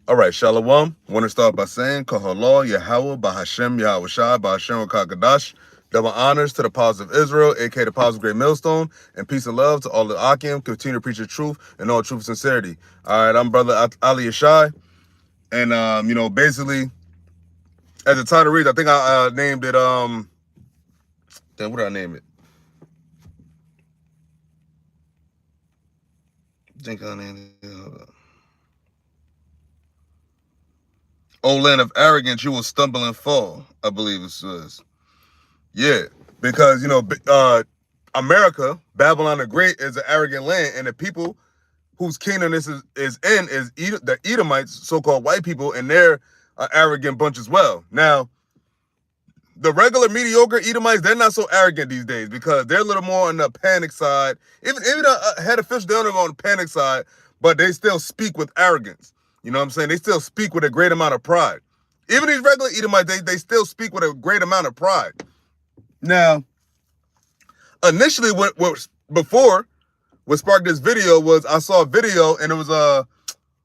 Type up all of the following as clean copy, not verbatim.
All right, Shalom. Want to start by saying, HALAL, YAHAWAH, BAHASHAM, YAHAWASHI, BAHASHAM, Kakadash. Double honors to the powers of Israel, aka the powers of Great Millstone, and peace and love to all the Akim. Continue to preach the truth and all truth and sincerity. All right, I'm Brother Ali Yashai, and basically, as the title reads, I think I named it. Then what did I name it? I think I named it. O land of arrogance, you will stumble and fall. I believe it says. Yeah, because America, Babylon the Great, is an arrogant land, and the people whose kingdom this is the Edomites, so-called white people, and they're an arrogant bunch as well. Now, the regular mediocre Edomites, they're not so arrogant these days because they're a little more on the panic side. Even the head officials, they're on the panic side, but they still speak with arrogance. You know what I'm saying? They still speak with a great amount of pride. Even these regular Edomites, they still speak with a great amount of pride. Now, initially, what sparked this video was I saw a video, and it was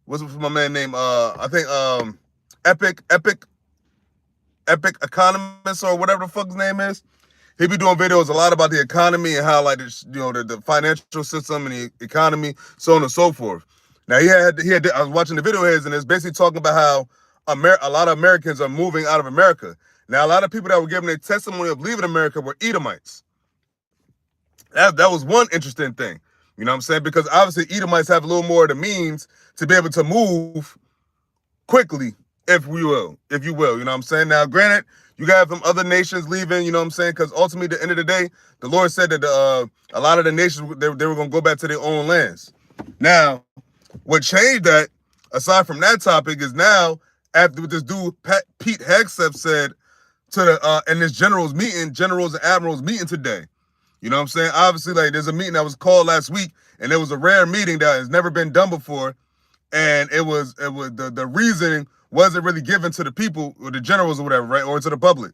what's my man named I think Epic Economist or whatever the fuck his name is. He be doing videos a lot about the economy and how, like, the financial system and the economy, so on and so forth. Now he had I was watching the video of his, and it's basically talking about how a lot of Americans are moving out of America. Now, a lot of people that were giving their testimony of leaving America were Edomites. That was one interesting thing. You know what I'm saying? Because obviously Edomites have a little more of the means to be able to move quickly, if you will. You know what I'm saying? Now, granted, you got some other nations leaving, you know what I'm saying? Because ultimately, at the end of the day, the Lord said that a lot of the nations, they were going to go back to their own lands. Now, what changed that, aside from that topic, is now, after this dude, Pete Hegseth, said to the in this generals and admirals meeting today. You know what I'm saying? Obviously, like, there's a meeting that was called last week, and it was a rare meeting that has never been done before. And it was the reasoning wasn't really given to the people or the generals or whatever, right? Or to the public.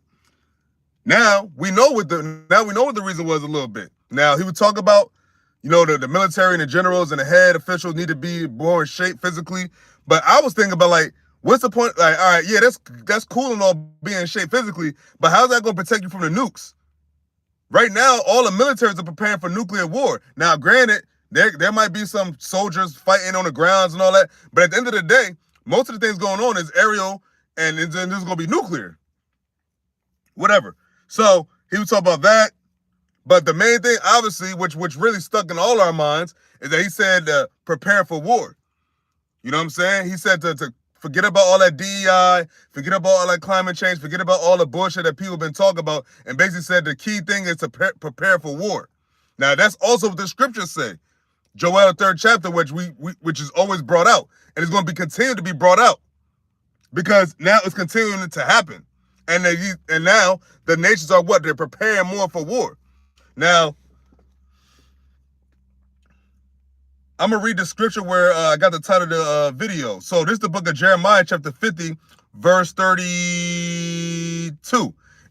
Now we know what the reason was a little bit. Now he would talk about, the military and the generals and the head officials need to be more in shape physically. But I was thinking about, like, what's the point? Like, all right, yeah, that's cool and all being in shape physically, but how's that going to protect you from the nukes? Right now, all the militaries are preparing for nuclear war. Now, granted, there might be some soldiers fighting on the grounds and all that, but at the end of the day, most of the things going on is aerial, and there's going to be nuclear. Whatever. So he was talking about that, but the main thing, obviously, which really stuck in all our minds, is that he said prepare for war. You know what I'm saying? He said to forget about all that DEI, forget about all that climate change, forget about all the bullshit that people have been talking about, and basically said the key thing is to prepare for war. Now, that's also what the scriptures say. Joel 3rd chapter, which is always brought out, and it's going to be continued to be brought out, because now it's continuing to happen, and now the nations are what? They're preparing more for war. Now, I'm going to read the scripture where I got the title of the video. So this is the book of Jeremiah, chapter 50, verse 32.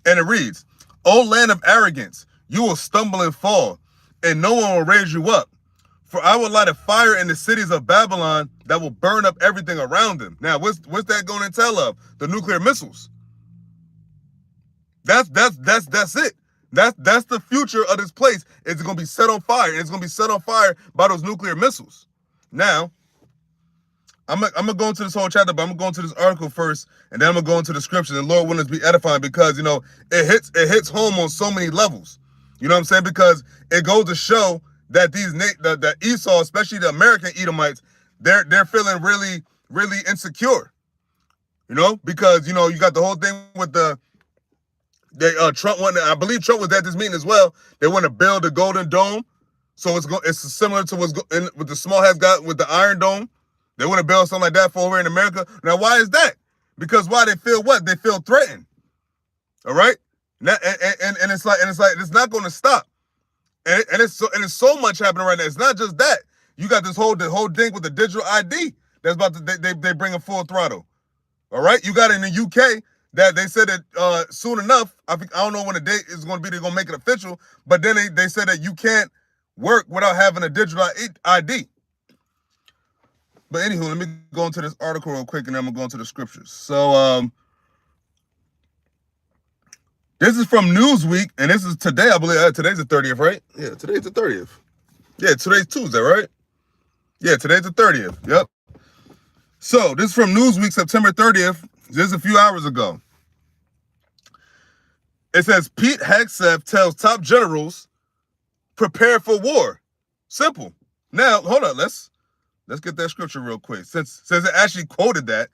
And it reads, O land of arrogance, you will stumble and fall, and no one will raise you up. For I will light a fire in the cities of Babylon that will burn up everything around them. Now, what's that going to tell of? The nuclear missiles. That's it. That's the future of this place. It's going to be set on fire. And it's going to be set on fire by those nuclear missiles. Now, I'm going to go into this whole chapter, but I'm going to go into this article first, and then I'm going to go into the scripture. And Lord willing to be edifying, because, it hits home on so many levels. You know what I'm saying? Because it goes to show that the Esau, especially the American Edomites, they're feeling really, really insecure. Because, you got the whole thing with Trump wanted, I believe Trump was at this meeting as well. They want to build a golden dome. So it's similar to what's with the small hats got with the Iron Dome. They want to build something like that for over in America. Now, why is that? Because why? They feel what? They feel threatened. All right? And it's like it's not going to stop. And it's so much happening right now. It's not just that. You got the whole thing with the digital ID that's about to they bring a full throttle. All right? You got it in the UK that they said that soon enough, I don't know when the date is going to be, they're going to make it official, but then they said that you can't work without having a digital ID. But anywho, let me go into this article real quick, and then I'm gonna go into the scriptures. So this is from Newsweek, and this is today, I believe. Today's the 30th, right? Yeah, today's the 30th. Yeah, today's Tuesday, right? Yeah, today's the 30th. Yep. So this is from Newsweek, September 30th. This is a few hours ago. It says Pete Hegseth tells top generals prepare for war. Simple. Now, hold on. Let's get that scripture real quick. Since it actually quoted that.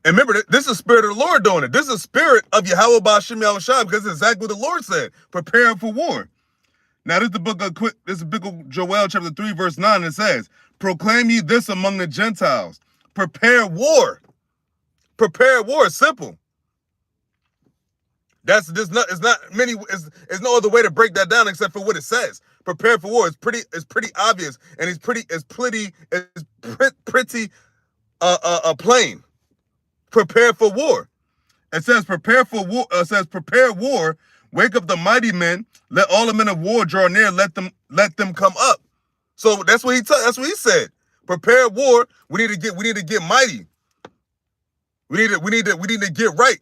And remember, this is the spirit of the Lord doing it. This is the spirit of YAHAWAH BAHASHAM YAHAWASHI, because it's exactly what the Lord said. Preparing for war. Now, this is the book of Joel, chapter 3, verse 9. It says, proclaim ye this among the Gentiles. Prepare war. Prepare war. Simple. It's no other way to break that down except for what it says. Prepare for war. It's pretty obvious, and it's pretty plain. Prepare for war. It says prepare for war. Prepare war. Wake up the mighty men. Let all the men of war draw near. Let them come up. So that's what he said. Prepare war. We need to get mighty. We need to get right.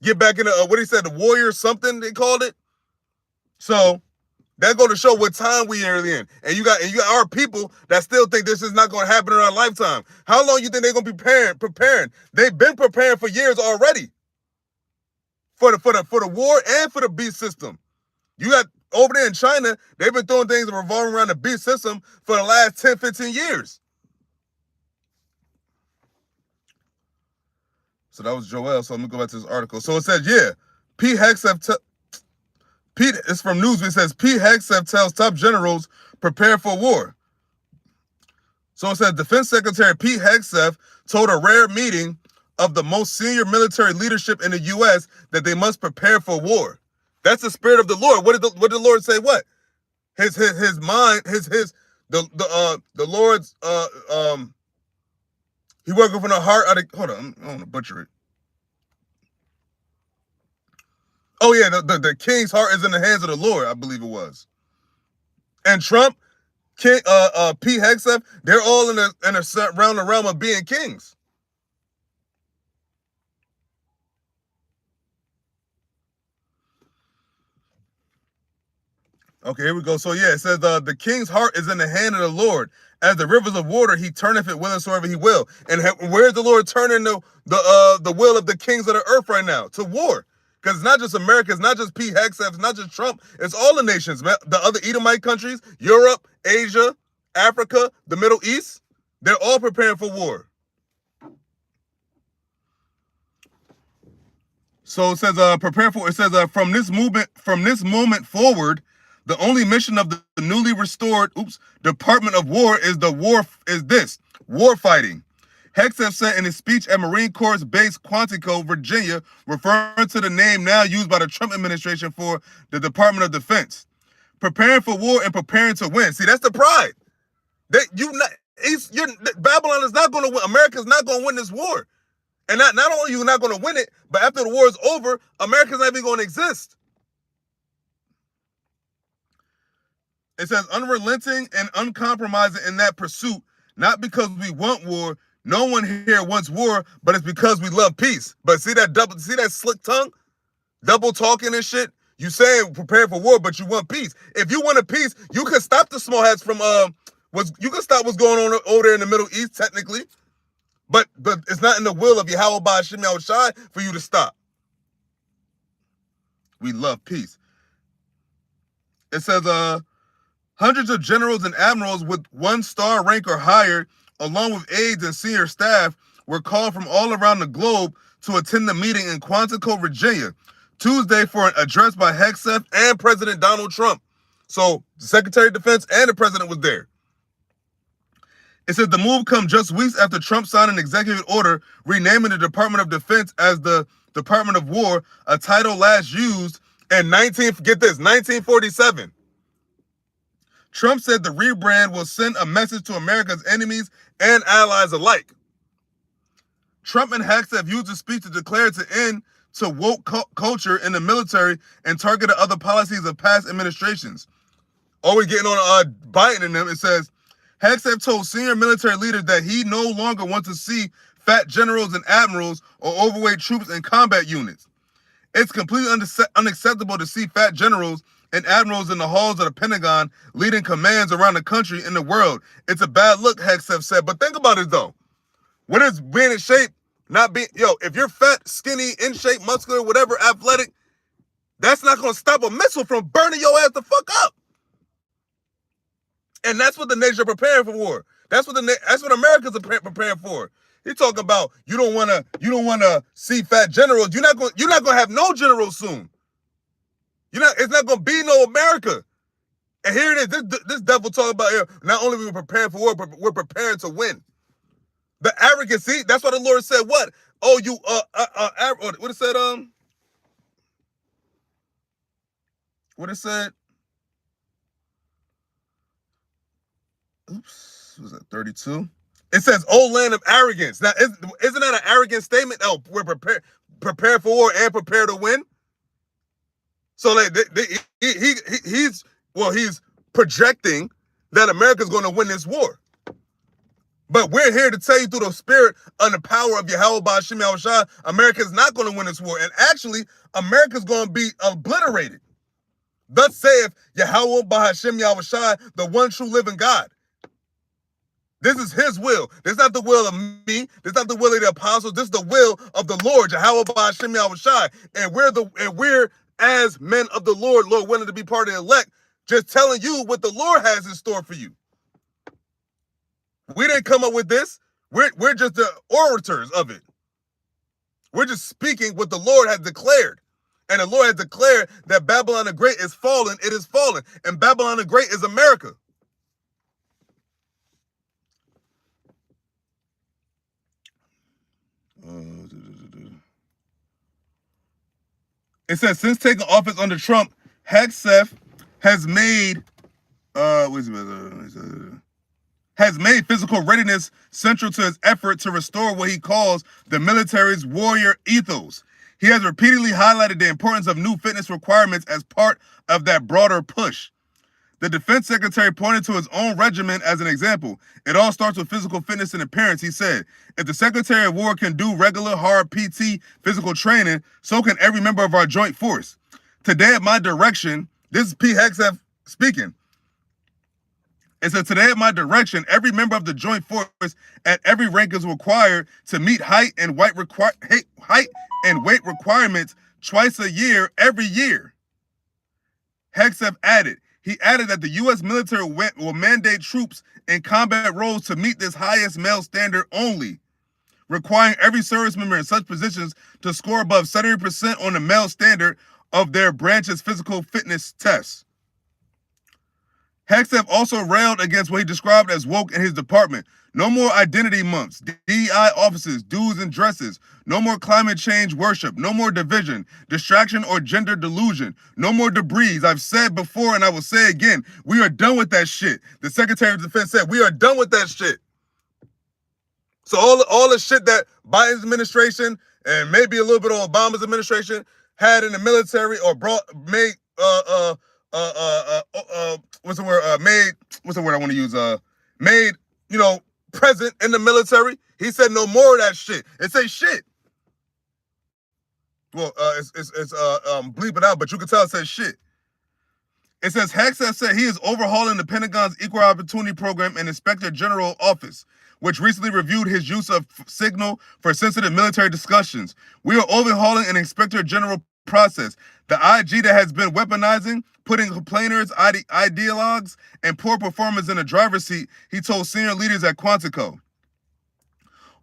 Get back into what he said, the warrior something they called it. So that's going to show what time we are in. And you got our people that still think this is not going to happen in our lifetime. How long you think they're going to be preparing? They've been preparing for years already. For the war and for the beast system. You got over there in China, they've been throwing things revolving around the beast system for the last 10, 15 years. So that was Joel. So let me go back to this article. So it says, yeah, Pete Hegseth, it's from Newsweek. It says, Pete Hegseth tells top generals prepare for war. So it says, Defense Secretary Pete Hegseth told a rare meeting of the most senior military leadership in the U.S. that they must prepare for war. That's the spirit of the Lord. What did the Lord say? What? His mind, the Lord's he working from the heart of the, hold on, I don't want to butcher it. Oh yeah, the king's heart is in the hands of the Lord, I believe it was. And Trump, King, Pete Hegseth, they're all in a realm of being kings. Okay, here we go. So yeah, it says the king's heart is in the hand of the Lord. As the rivers of water, he turneth it whithersoever he will. And where's the Lord turning the will of the kings of the earth right now? To war. Because it's not just America, it's not just Pete Hegseth, it's not just Trump, it's all the nations, the other Edomite countries, Europe, Asia, Africa, the Middle East, they're all preparing for war. So it says prepare for. It says from this moment forward, the only mission of the newly restored Department of War is war fighting. Hegseth said in his speech at Marine Corps Base Quantico, Virginia, referring to the name now used by the Trump administration for the Department of Defense. Preparing for war and preparing to win. See, that's the pride. Babylon is not going to win. America's not going to win this war. And not only are you not going to win it, but after the war is over, America's not even going to exist. It says unrelenting and uncompromising in that pursuit, not because we want war. No one here wants war, but it's because we love peace. But see that slick tongue? Double talking and shit? You saying prepare for war, but you want peace. If you want a peace, you could stop the small hats from you could stop what's going on over there in the Middle East, technically. But it's not in the will of YAHAWAH BAHASHAM YAHAWASHI for you to stop. We love peace. It says hundreds of generals and admirals with 1-star rank or higher, along with aides and senior staff, were called from all around the globe to attend the meeting in Quantico, Virginia, Tuesday for an address by Hegseth and President Donald Trump. So the Secretary of Defense and the President was there. It says the move comes just weeks after Trump signed an executive order renaming the Department of Defense as the Department of War, a title last used in 1947. Trump said the rebrand will send a message to America's enemies and allies alike. Trump and Hacks have used the speech to declare its end to woke culture in the military and targeted other policies of past administrations. Always getting on Biden and them. It says, Hacks have told senior military leaders that he no longer wants to see fat generals and admirals or overweight troops in combat units. It's completely unacceptable to see fat generals and admirals in the halls of the Pentagon leading commands around the country and the world. It's a bad look, Hacks have said. But think about it, though. What is being in shape, not being... if you're fat, skinny, in shape, muscular, whatever, athletic, that's not going to stop a missile from burning your ass the fuck up. And that's what the nation are preparing for war. That's what America's preparing for. You're talking about you don't want to see fat generals. You're not going to have no generals soon. It's not going to be no America. And here it is. This devil talking about here. Not only are we preparing for war, but we're preparing to win. The arrogancy. That's why the Lord said what? Oh, you what it said? What it said? Oops, was that 32? It says, "Oh, land of arrogance." Now, isn't that an arrogant statement? Oh, we're prepared for war and prepared to win. So, like, he's projecting that America's going to win this war. But we're here to tell you through the spirit and the power of Yahawah, BAHASHAM, YAHAWASHI, America's not going to win this war, and actually, America's going to be obliterated. Thus saith Yahawah, BAHASHAM, YAHAWASHI, the one true living God. This is his will. This is not the will of me. This is not the will of the apostles. This is the will of the Lord, Yahawah, BAHASHAM, YAHAWASHI. And we're as men of the Lord willing to be part of the elect, just telling you what the Lord has in store for you. We didn't come up with this. We're just the orators of it. We're just speaking what the Lord has declared. And the Lord has declared that Babylon the Great is fallen. It is fallen. And Babylon the Great is America. It says, since taking office under Trump, Hegseth has made physical readiness central to his effort to restore what he calls the military's warrior ethos. He has repeatedly highlighted the importance of new fitness requirements as part of that broader push. The defense secretary pointed to his own regiment as an example. It all starts with physical fitness and appearance, he said. If the Secretary of War can do regular, hard PT physical training, so can every member of our joint force. Today at my direction, this is P. Hegseth speaking. It said, today at my direction, every member of the joint force at every rank is required to meet height and weight requirements twice a year, every year. Hegseth added. He added that the U.S. military will mandate troops in combat roles to meet this highest male standard only, requiring every service member in such positions to score above 70% on the male standard of their branch's physical fitness tests. Hegseth also railed against what he described as woke in his department. No more identity months, DEI offices, dues and dresses. No more climate change worship. No more division, distraction, or gender delusion. No more debris. I've said before and I will say again, we are done with that shit. The Secretary of Defense said, we are done with that shit. So all the shit that Biden's administration and maybe a little bit of Obama's administration had in the military or made present in the military. He said no more of that shit. It say shit. Well, it's bleep it out, but you can tell it says shit. It says Hegseth said he is overhauling the Pentagon's Equal Opportunity Program and Inspector General Office, which recently reviewed his use of Signal for sensitive military discussions. We are overhauling an Inspector General process. The IG that has been weaponizing, putting complainers, ideologues, and poor performers in the driver's seat, he told senior leaders at Quantico.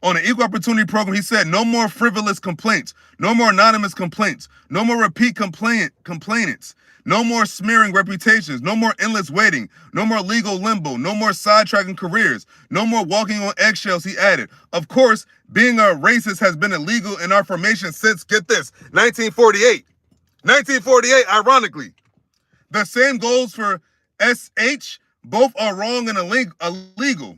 On the Equal Opportunity Program, he said, no more frivolous complaints, no more anonymous complaints, no more repeat complainants, no more smearing reputations, no more endless waiting, no more legal limbo, no more sidetracking careers, no more walking on eggshells, he added. Of course, being a racist has been illegal in our formation since, get this, 1948. 1948, ironically. The same goes for SH. Both are wrong and illegal.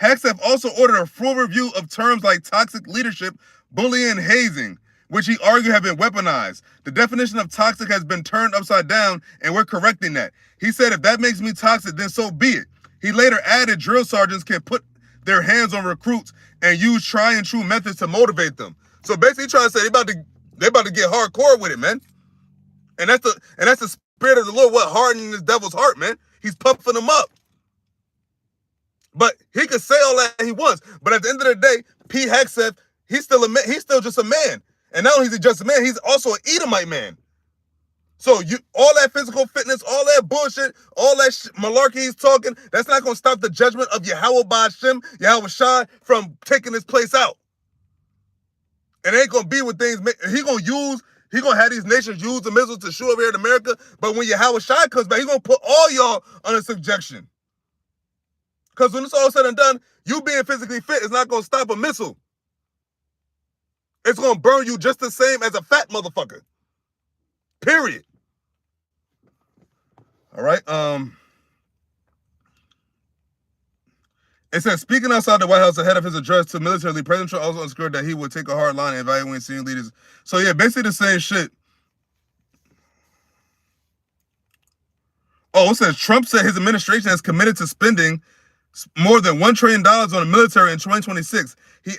Hegseth also ordered a full review of terms like toxic leadership, bullying, and hazing, which he argued have been weaponized. The definition of toxic has been turned upside down, and we're correcting that. He said, if that makes me toxic, then so be it. He later added drill sergeants can put their hands on recruits and use tried and true methods to motivate them. So basically, trying to say they about to get hardcore with it, man. And that's the spirit of the Lord, what hardening this devil's heart, man. He's puffing them up. But he could say all that he wants. But at the end of the day, Pete Hegseth, he's still just a man. And not only is he just a man, he's also an Edomite man. So all that physical fitness, all that bullshit, all that malarkey he's talking, that's not going to stop the judgment of Yahawah BAHASHAM, YAHAWASHI from taking this place out. It ain't going to be with things, he going to have these nations use the missiles to shoot over here in America, but when YAHAWASHI comes back, he's going to put all y'all under subjection. Because when it's all said and done, you being physically fit is not going to stop a missile. It's going to burn you just the same as a fat motherfucker. Period. All right. It says, speaking outside the White House ahead of his address to military, President Trump also underscored that he would take a hard line in evaluating senior leaders. So yeah, basically the same shit. Oh, it says Trump said his administration has committed to spending more than $1 trillion on the military in 2026. He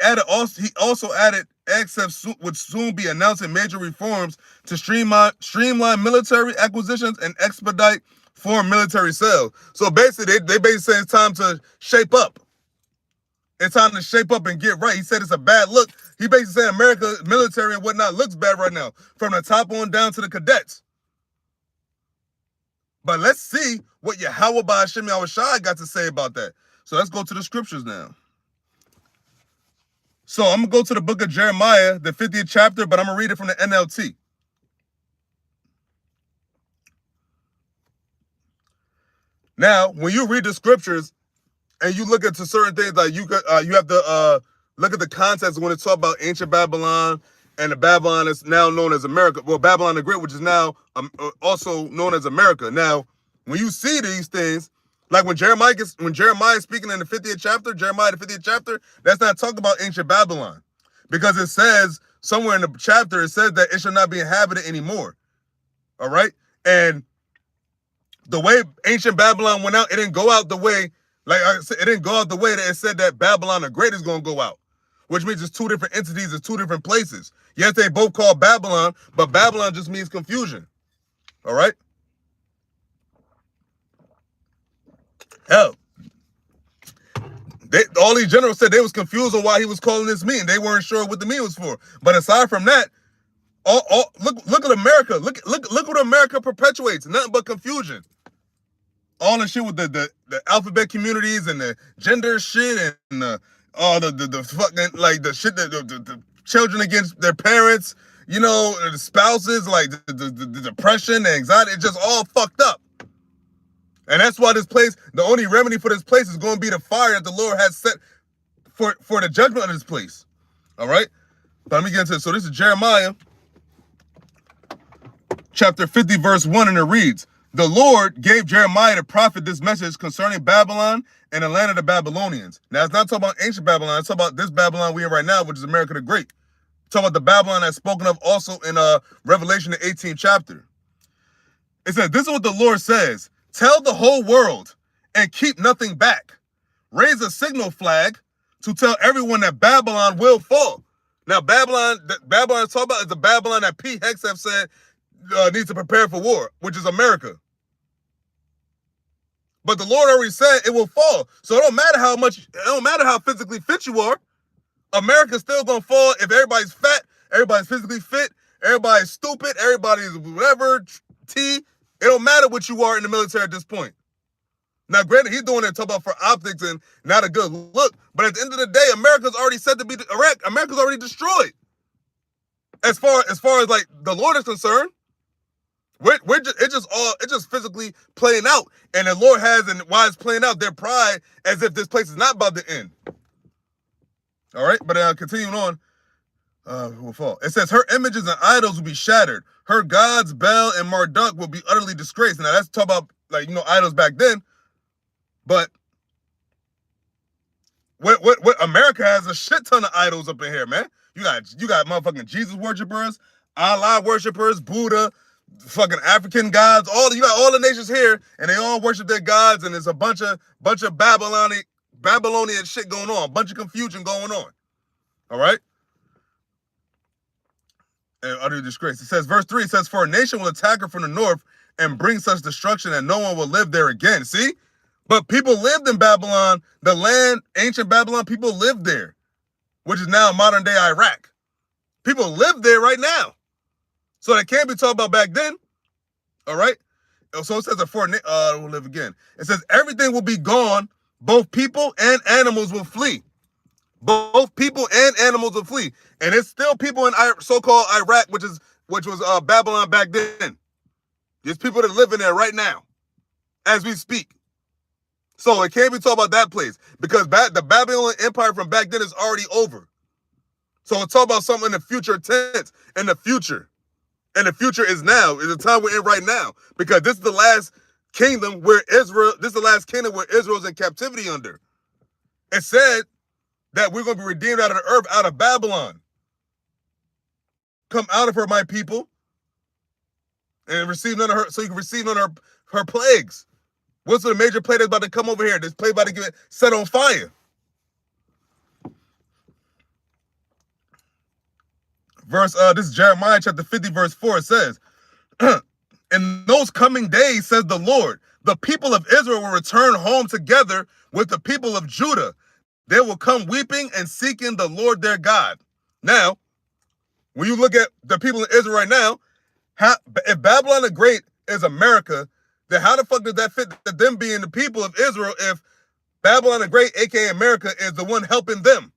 also added XF would soon be announcing major reforms to streamline military acquisitions and expedite foreign military sales. So basically, they basically say it's time to shape up. It's time to shape up and get right. He said it's a bad look. He basically said America's military and whatnot looks bad right now, from the top on down to the cadets. But let's see what Yahawah BAHASHAM YAHAWASHI got to say about that. So let's go to the scriptures now. So I'm going to go to the book of Jeremiah, the 50th chapter, but I'm going to read it from the NLT. Now, when you read the scriptures and you look into certain things, like you have to look at the context when it's talk about ancient Babylon and the Babylon that's now known as America. Well, Babylon the Great, which is now also known as America. Now, when you see these things, like when Jeremiah is speaking in the 50th chapter, Jeremiah the 50th chapter, that's not talking about ancient Babylon, because it says somewhere in the chapter it says that it shall not be inhabited anymore. All right, and the way ancient Babylon went out, it didn't go out the way, like I said, it didn't go out the way that it said that Babylon the Great is going to go out, which means it's two different entities, it's two different places. Yes, they both call Babylon, but Babylon just means confusion. All right. Hell, all these generals said they was confused on why he was calling this meeting. They weren't sure what the meeting was for. But aside from that, look at America. Look what America perpetuates. Nothing but confusion. All the shit with the alphabet communities and the gender shit and the fucking, like, the shit that the children against their parents, you know, the spouses, like the depression, the anxiety. It's just all fucked up. And that's why this place, the only remedy for this place is going to be the fire that the Lord has set for the judgment of this place. All right? But let me get into it. So this is Jeremiah chapter 50, verse 1, and it reads, the Lord gave Jeremiah the prophet this message concerning Babylon and the land of the Babylonians. Now, it's not talking about ancient Babylon. It's talking about this Babylon we're in right now, which is America the Great. It's talking about the Babylon that's spoken of also in Revelation, the 18th chapter. It says, this is what the Lord says. Tell the whole world and keep nothing back. Raise a signal flag to tell everyone that Babylon will fall. Now, Babylon is talking about is the Babylon that Pete Hegseth said needs to prepare for war, which is America. But the Lord already said it will fall. So it don't matter how physically fit you are. America's still gonna fall if everybody's fat, everybody's physically fit, everybody's stupid, everybody's whatever, It don't matter what you are in the military at this point. Now, granted, he's doing it talking about for optics and not a good look, but at the end of the day, America's already said to be America's already destroyed. As far as like the Lord is concerned, it's just physically playing out, and the Lord has, and why it's playing out, their pride as if this place is not about to end. All right, but continuing on. Will fall. It says her images and idols will be shattered. Her gods, Bel and Marduk, will be utterly disgraced. Now that's talking about, like, you know, idols back then. But What America has a shit ton of idols up in here, man. You got motherfucking Jesus worshipers, Allah worshipers, Buddha, fucking African gods. You got all the nations here, and they all worship their gods, and there's a bunch of Babylonian shit going on, a bunch of confusion going on. All right. And utter disgrace. It says, verse 3, it says, for a nation will attack her from the north and bring such destruction that no one will live there again. See? But people lived in Babylon, the land, ancient Babylon, people lived there, which is now modern day Iraq. People live there right now. So they can't be talking about back then. All right? So it says we'll live again. It says everything will be gone. Both people and animals will flee. Both people and animals will flee. And it's still people in so-called Iraq, which was Babylon back then. There's people that live in there right now, as we speak. So it can't be talking about that place, because the Babylonian Empire from back then is already over. So it's talking about something in the future tense, in the future. And the future is now, is the time we're in right now. Because this is the last kingdom where Israel's in captivity under. It said that we're going to be redeemed out of the earth, out of Babylon. Come out of her, my people, and receive none of her, so you can receive none of her plagues. What's the major plague that's about to come over here? This plague about to get set on fire. This is Jeremiah chapter 50, verse 4. It says, in those coming days, says the Lord, the people of Israel will return home together with the people of Judah. They will come weeping and seeking the Lord their God. Now, when you look at the people in Israel right now, if Babylon the Great is America, then how the fuck does that fit to them being the people of Israel if Babylon the Great, aka America, is the one helping them?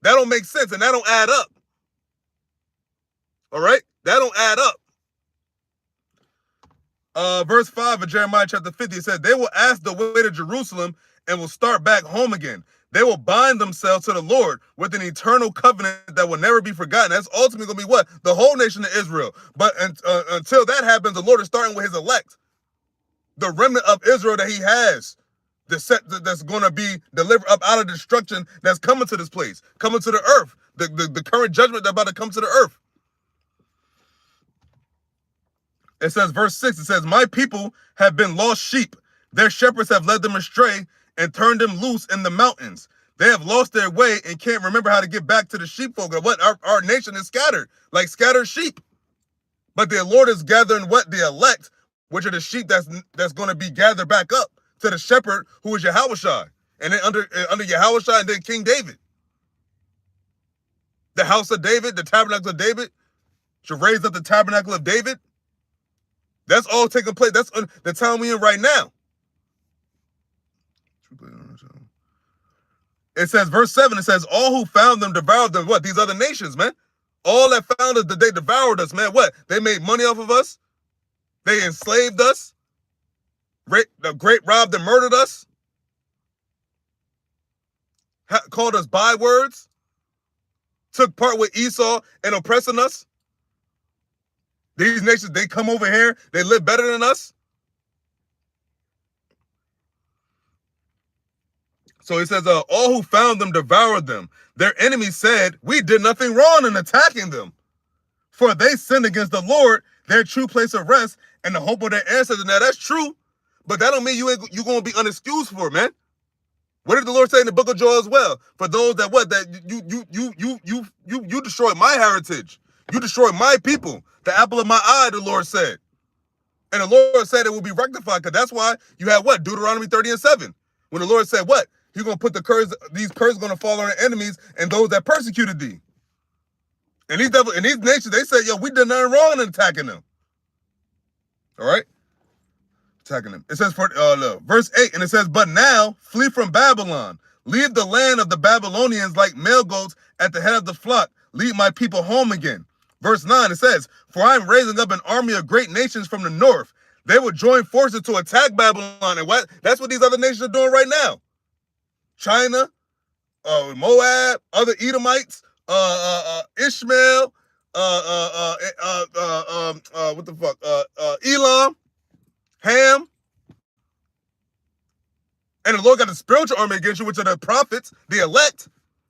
That don't make sense, and that don't add up. All right? That don't add up. Verse 5 of Jeremiah chapter 50, it says, they will ask the way to Jerusalem and will start back home again. They will bind themselves to the Lord with an eternal covenant that will never be forgotten. That's ultimately going to be what? The whole nation of Israel. But until that happens, the Lord is starting with his elect. The remnant of Israel that he has, that's going to be delivered up out of destruction, that's coming to this place, coming to the earth. The current judgment that's about to come to the earth. It says, verse 6, it says, my people have been lost sheep. Their shepherds have led them astray and turned them loose in the mountains. They have lost their way and can't remember how to get back to the sheepfold. What? Our nation is scattered, like scattered sheep. But the Lord is gathering what? The elect, which are the sheep that's going to be gathered back up to the shepherd, who is YAHAWASHI. And then under YAHAWASHI, and then King David. The house of David, the tabernacle of David, should raise up the tabernacle of David. That's all taking place. That's the time we're in right now. It says, verse 7, it says, all who found them devoured them. What? These other nations, man. All that found us, they devoured us, man. What? They made money off of us. They enslaved us. The great robbed and murdered us. Called us bywords. Took part with Esau and oppressing us. These nations, they come over here. They live better than us. So he says, all who found them devoured them. Their enemies said, we did nothing wrong in attacking them. For they sinned against the Lord, their true place of rest, and the hope of their ancestors. Now that's true, but that don't mean you're going to be unexcused for it, man. What did the Lord say in the book of Joel as well? For those that you destroyed my heritage. You destroyed my people. The apple of my eye, the Lord said. And the Lord said it will be rectified, because that's why you have what? Deuteronomy 30:7. When the Lord said what? He's going to put these curses going to fall on their enemies and those that persecuted thee. And these nations, they said, yo, we did nothing wrong in attacking them. All right? Attacking them. It says, verse 8, and it says, but now flee from Babylon. Leave the land of the Babylonians like male goats at the head of the flock. Lead my people home again. Verse 9, it says, for I am raising up an army of great nations from the north. They will join forces to attack Babylon. And that's what these other nations are doing right now. China, Moab, other Edomites, Ishmael, Elam, Ham, And the Lord got a spiritual army against you, which are the prophets, the elect.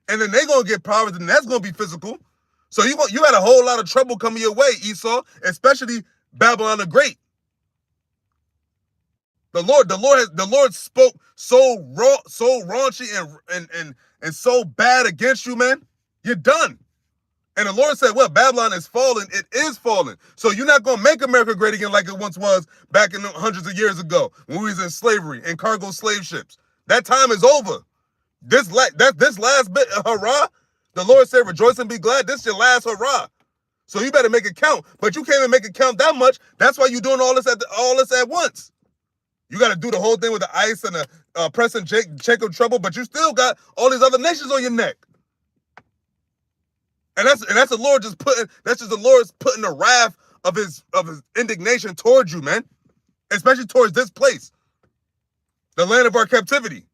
And then they're going to get powers, and that's going to be physical. So you had a whole lot of trouble coming your way, Esau, especially Babylon the Great. The Lord spoke so raw, so raunchy and so bad against you, man. You're done. And the Lord said, well, Babylon is fallen. It is fallen. So you're not going to make America great again like it once was back in hundreds of years ago when we was in slavery and cargo slave ships. That time is over. This last bit of hurrah, the Lord said, rejoice and be glad. This is your last hurrah. So you better make it count. But you can't even make it count that much. That's why you're doing all this at once. You got to do the whole thing with the ice and the pressing Jacob trouble, but you still got all these other nations on your neck. And that's the Lord the Lord's putting the wrath of his indignation towards you, man. Especially towards this place, the land of our captivity.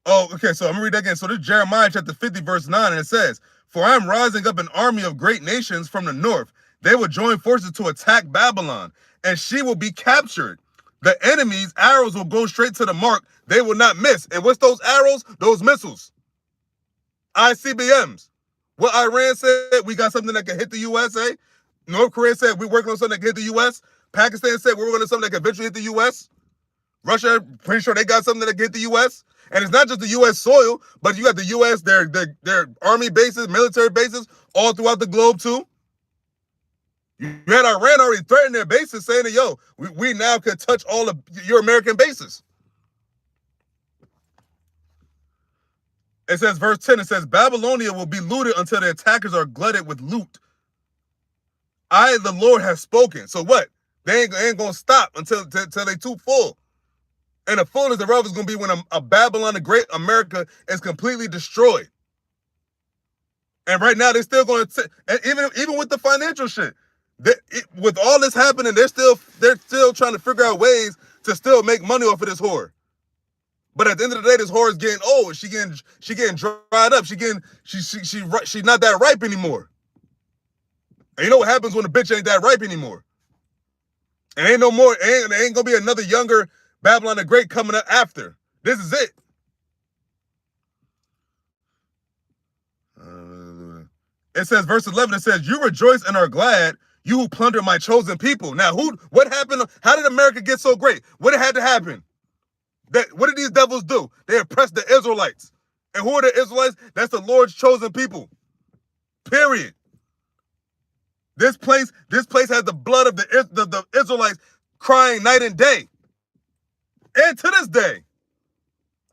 Oh, okay, so I'm gonna read that again. So this is Jeremiah chapter 50, verse 9, and it says, for I am rising up an army of great nations from the north. They will join forces to attack Babylon, and she will be captured. The enemy's arrows will go straight to the mark. They will not miss. And what's those arrows? Those missiles. ICBMs. What Iran said, we got something that can hit the USA. North Korea said, we're working on something that can hit the US. Pakistan said, we're working on something that can eventually hit the US. Russia, pretty sure they got something that can hit the US. And it's not just the U.S. soil, but you got the U.S., their army bases, military bases, all throughout the globe, too. You had Iran already threatening their bases, saying that, yo, we now could touch all of your American bases. It says, verse 10, it says, Babylonia will be looted until the attackers are glutted with loot. I, the Lord, have spoken. So what? They ain't going to stop until they too full. And the fullness thereof is going to be when a Babylon, the great America, is completely destroyed. And right now, they're still going to, and even with the financial shit, with all this happening, they're still trying to figure out ways to still make money off of this whore. But at the end of the day, this whore is getting old. She getting dried up. She's not that ripe anymore. And you know what happens when a bitch ain't that ripe anymore? And ain't no more. Ain't gonna be another younger Babylon the Great coming up after. This is it. It says, verse 11, it says, you rejoice and are glad, you who plunder my chosen people. Now, what happened? How did America get so great? What had to happen? What did these devils do? They oppressed the Israelites. And who are the Israelites? That's the Lord's chosen people. Period. This place has the blood of the Israelites crying night and day. And to this day,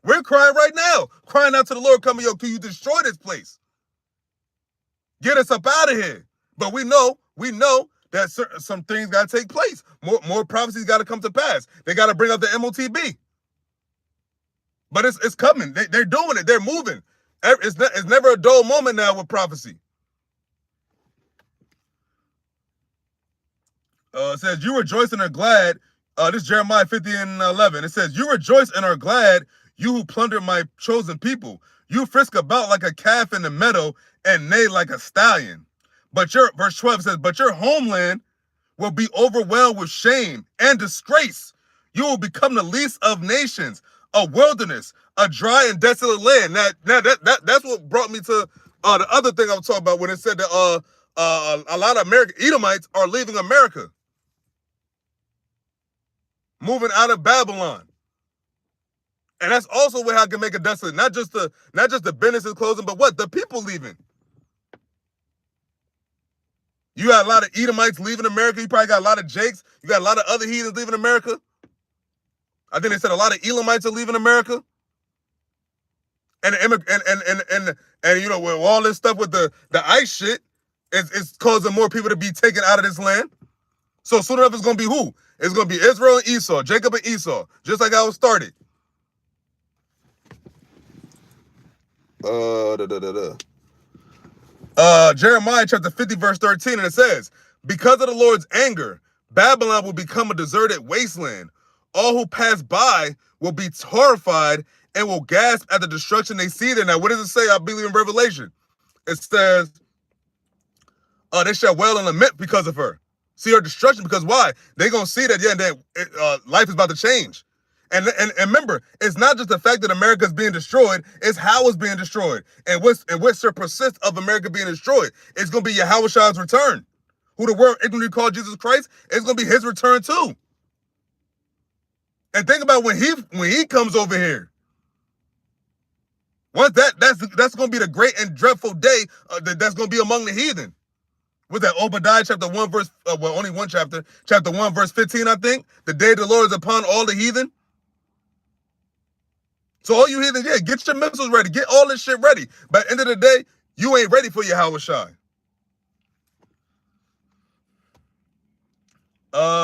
we're crying right now, crying out to the Lord, coming, yo, can you destroy this place? Get us up out of here. But we know that some things got to take place. More prophecies got to come to pass. They got to bring up the MOTB. But it's coming. They're doing it. They're moving. It's never a dull moment now with prophecy. It says, you rejoice and are glad. This is Jeremiah 50 and 11. It says, you rejoice and are glad, you who plunder my chosen people. You frisk about like a calf in the meadow and neigh like a stallion. But verse 12 says, but your homeland will be overwhelmed with shame and disgrace. You will become the least of nations, a wilderness, a dry and desolate land. Now that's what brought me to the other thing I was talking about when it said that a lot of Edomites are leaving America, moving out of Babylon. And that's also where I can make it desolate. Not just the businesses closing, but what? The people leaving. You got a lot of Edomites leaving America. You probably got a lot of Jakes. You got a lot of other heathens leaving America. I think they said a lot of Elamites are leaving America. And you know, with all this stuff with the ICE shit, it's causing more people to be taken out of this land. So soon enough, it's going to be who? It's going to be Israel and Esau, Jacob and Esau, just like how it started. Jeremiah chapter 50, verse 13, and it says, because of the Lord's anger, Babylon will become a deserted wasteland. All who pass by will be horrified and will gasp at the destruction they see there. Now, what does it say? I believe in Revelation. It says, they shall wail and lament because of her. see our destruction, because why? They're going to see that, yeah, that life is about to change. And remember, it's not just the fact that America is being destroyed, it's how it's being destroyed. And what should persist of America being destroyed? It's going to be Yahawashai's return. Who the world ignorantly called Jesus Christ, it's going to be his return too. And think about when he comes over here. Once that's going to be the great and dreadful day that's going to be among the heathen. With that Obadiah chapter 1 verse, well, only one chapter 1 verse 15, I think. The day of the Lord is upon all the heathen. So all you heathens, yeah, get your missiles ready. Get all this shit ready. By the end of the day, you ain't ready for Yahawashai.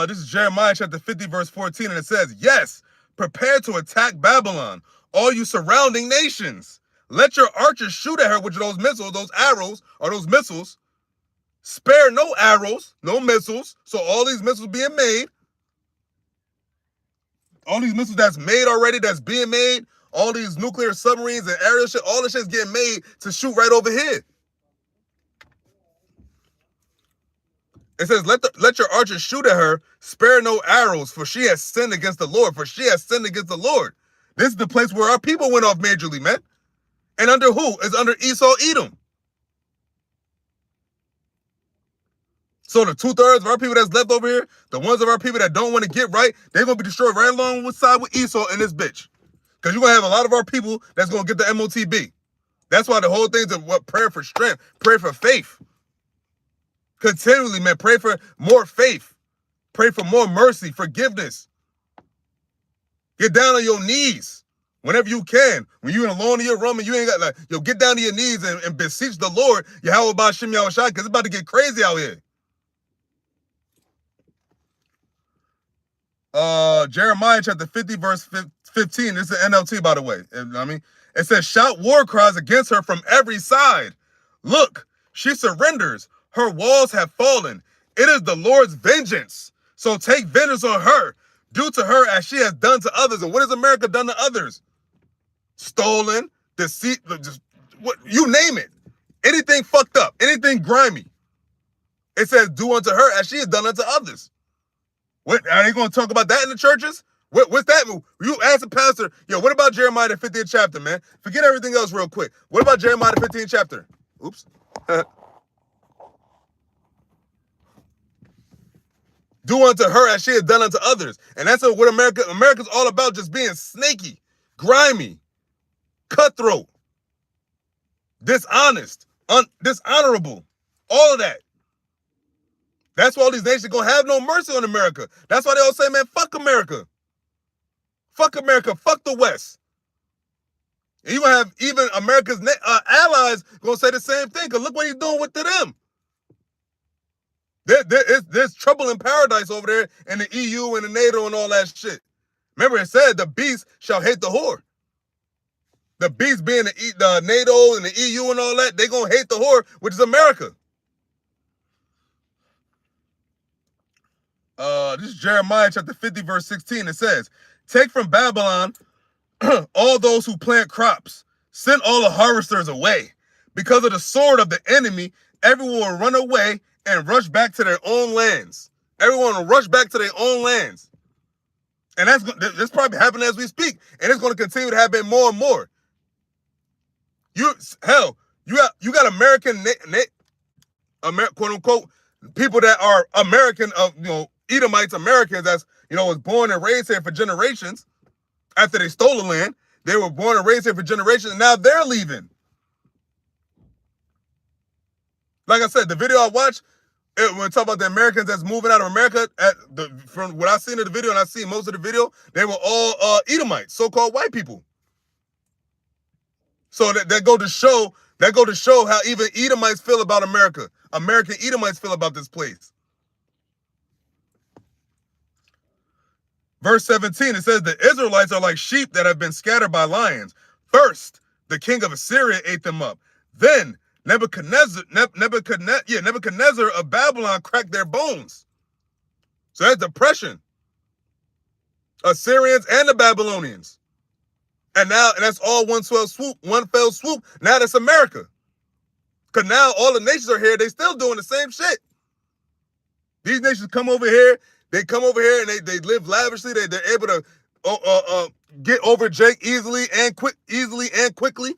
This is Jeremiah chapter 50 verse 14, and it says, yes, prepare to attack Babylon, all you surrounding nations. Let your archers shoot at her with those missiles, those arrows, or those missiles. Spare no arrows, no missiles. So all these missiles being made, all these missiles that's made already, that's being made, all these nuclear submarines and aerial shit, all this shit's getting made to shoot right over here. It says, let your archers shoot at her, spare no arrows, for she has sinned against the Lord, for she has sinned against the Lord. This is the place where our people went off majorly, man. And under who? It's under Esau, Edom. So the 2/3 of our people that's left over here, the ones of our people that don't want to get right, they're going to be destroyed right along with side with Esau and this bitch. Because you're going to have a lot of our people that's going to get the MOTB. That's why the whole thing's what prayer for strength, pray for faith. Continually, man, pray for more faith. Pray for more mercy, forgiveness. Get down on your knees whenever you can. When you're alone in your room and you ain't got, like, yo, get down to your knees and beseech the Lord, Yahawah BAHASHAM YAHAWASHI, because it's about to get crazy out here. Jeremiah chapter 50 verse 15. This is an NLT, by the way. I mean, it says, shout war cries against her from every side. Look, she surrenders. Her walls have fallen. It is the Lord's vengeance. So take vengeance on her. Do to her as she has done to others. And what has America done to others? Stolen, deceit, just what you name it. Anything fucked up, anything grimy. It says, do unto her as she has done unto others. What are they going to talk about that in the churches? What's that? You ask the pastor, yo, what about Jeremiah the 15th chapter, man? Forget everything else real quick. What about Jeremiah the 15th chapter? Oops. Do unto her as she has done unto others. And that's what America's all about, just being snaky, grimy, cutthroat, dishonest, dishonorable, all of that. That's why all these nations going to have no mercy on America. That's why they all say, man, fuck America. Fuck America. Fuck the West. And you're going to have even America's allies going to say the same thing, because look what he's doing with them. There's trouble in paradise over there in the EU and the NATO and all that shit. Remember, it said the beast shall hate the whore. The beast being the NATO and the EU and all that, they're going to hate the whore, which is America. This is Jeremiah chapter 50 verse 16. It says, take from Babylon all those who plant crops. Send all the harvesters away. Because of the sword of the enemy, everyone will run away and rush back to their own lands. Everyone will rush back to their own lands. And that's probably happening as we speak. And it's going to continue to happen more and more. You got American, quote unquote, people that are American, Edomites, Americans that's, was born and raised here for generations. After they stole the land, they were born and raised here for generations, and now they're leaving. Like I said, the video I watched, when we talk about the Americans that's moving out of America, from what I've seen of the video, and I've seen most of the video, they were all Edomites, so-called white people. So that go to show how even Edomites feel about America. American Edomites feel about this place. Verse 17, it says, the Israelites are like sheep that have been scattered by lions. First, the king of Assyria ate them up. Then Nebuchadnezzar of Babylon cracked their bones. So that's depression. Assyrians and the Babylonians. And that's all one fell swoop. Now that's America. Because now all the nations are here, they still doing the same shit. These nations come over here. They come over here and they live lavishly. They're able to get over Jake easily and quickly.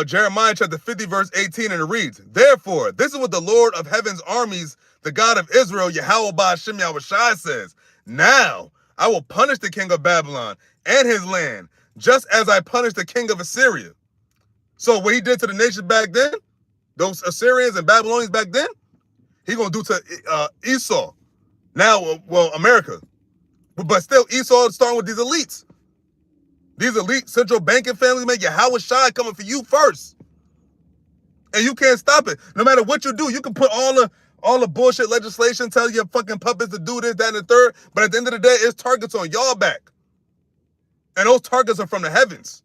Jeremiah chapter 50 verse 18, and it reads, "Therefore, this is what the Lord of heaven's armies, the God of Israel, YAHAWAH BAHASHAM YAHAWASHI says. Now I will punish the king of Babylon and his land, just as I punished the king of Assyria." So what he did to the nation back then, those Assyrians and Babylonians back then, he gonna do to Esau. Now, well, America. But still, Esau is starting with these elites. These elite central banking families, man, YAHAWASHI coming for you first. And you can't stop it. No matter what you do, you can put all the bullshit legislation, tell your fucking puppets to do this, that, and the third. But at the end of the day, it's targets on y'all back. And those targets are from the heavens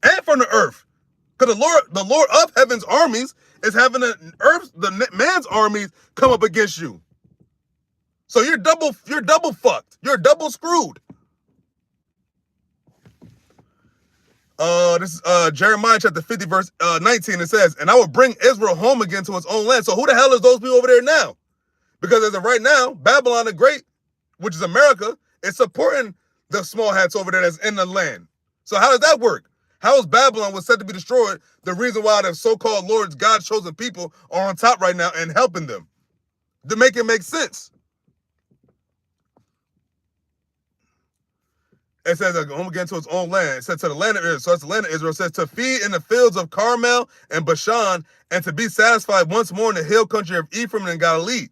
and from the earth. Because the Lord of heaven's armies is having the man's armies come up against you. So you're double fucked. You're double screwed. This is Jeremiah chapter 50 verse 19. It says, "And I will bring Israel home again to its own land." So who the hell is those people over there now? Because as of right now, Babylon the Great, which is America, is supporting the small hats over there that's in the land. So how does that work? How is Babylon was said to be destroyed the reason why the so-called Lord's God chosen people are on top right now and helping them? To make it make sense. It says, home again to its own land. It says to the land of Israel. So that's the land of Israel. It says to feed in the fields of Carmel and Bashan, and to be satisfied once more in the hill country of Ephraim and Galilee.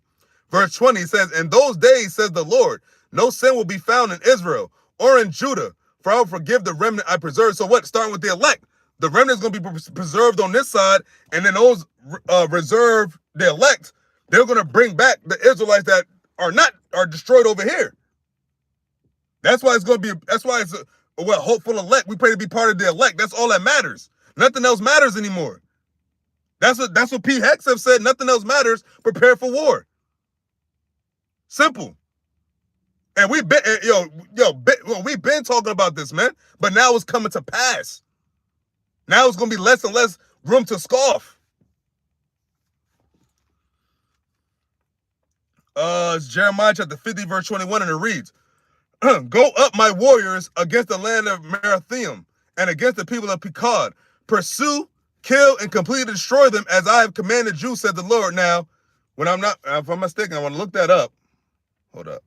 Verse 20 says, "In those days, says the Lord, no sin will be found in Israel or in Judah, for I will forgive the remnant I preserve." So what? Starting with the elect. The remnant is going to be preserved on this side, and then those reserved, the elect, they're going to bring back the Israelites that are destroyed over here. That's why it's going to be, that's why it's a hopeful elect. We pray to be part of the elect. That's all that matters. Nothing else matters anymore. That's what P. Hex have said. Nothing else matters. Prepare for war. Simple. And we've been, we've been talking about this, man. But now it's coming to pass. Now it's going to be less and less room to scoff. It's Jeremiah chapter 50, verse 21, and it reads, "Go up, my warriors, against the land of Merathaim and against the people of Pekod. Pursue, kill, and completely destroy them as I have commanded you, said the Lord." Now, if I'm mistaken, I want to look that up. Hold up.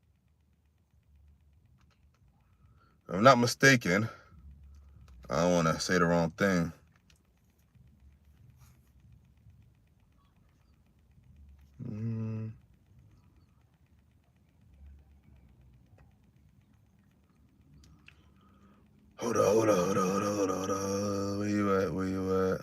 If I'm not mistaken, I don't want to say the wrong thing. Hold on. Where you at?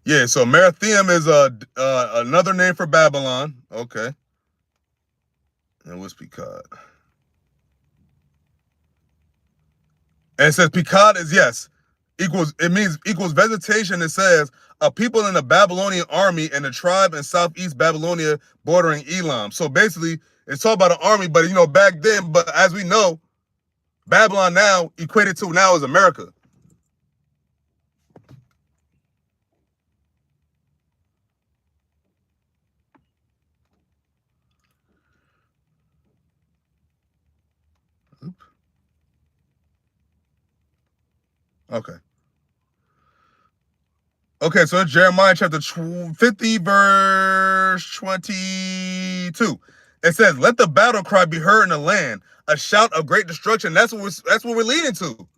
Yeah, so Merathaim is another name for Babylon. Okay. And what's Pekod? And it says Pekod is, yes, equals vegetation. It says a people in the Babylonian army and a tribe in southeast Babylonia bordering Elam. So basically, it's all about an army, but back then, but as we know, Babylon now equated to now is America. Okay, so Jeremiah chapter 50, verse 22. It says, "Let the battle cry be heard in the land, a shout of great destruction." That's what we're leading to.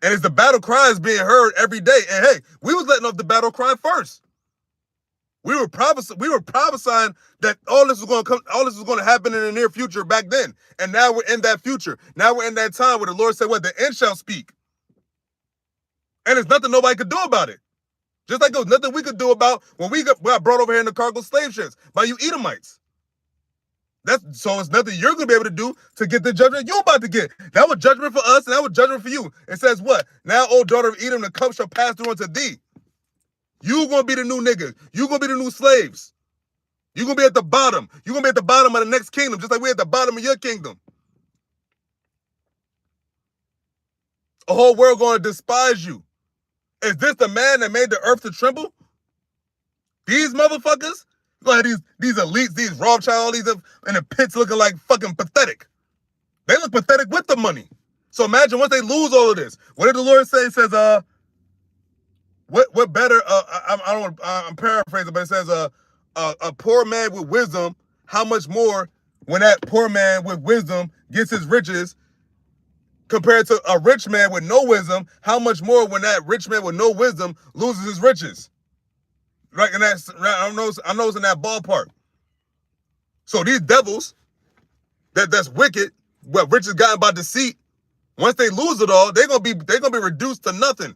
And it's the battle cry is being heard every day. And hey, we was letting off the battle cry first. We were prophesying that all this was going to happen in the near future back then. And now we're in that future. Now we're in that time where the Lord said, "What? The end shall speak." And there's nothing nobody could do about it. Just like there was nothing we could do about when we got brought over here in the cargo slave ships by you Edomites. So it's nothing you're going to be able to do to get the judgment you're about to get. That was judgment for us, and that was judgment for you. It says what? "Now, O daughter of Edom, the cup shall pass through unto thee." You going to be the new nigga. You going to be the new slaves. You're going to be at the bottom. You're going to be at the bottom of the next kingdom, just like we're at the bottom of your kingdom. A whole world going to despise you. Is this the man that made the earth to tremble? These motherfuckers? You're going to have these elites, these Rothschild, these in the pits looking like fucking pathetic. They look pathetic with the money. So imagine once they lose all of this. What did the Lord say? It says, what better, I'm paraphrasing, but it says, a poor man with wisdom, how much more when that poor man with wisdom gets his riches compared to a rich man with no wisdom, how much more when that rich man with no wisdom loses his riches? Right, and I know it's in that ballpark. So these devils that's wicked, what riches gotten by deceit, once they lose it all, they're gonna be reduced to nothing.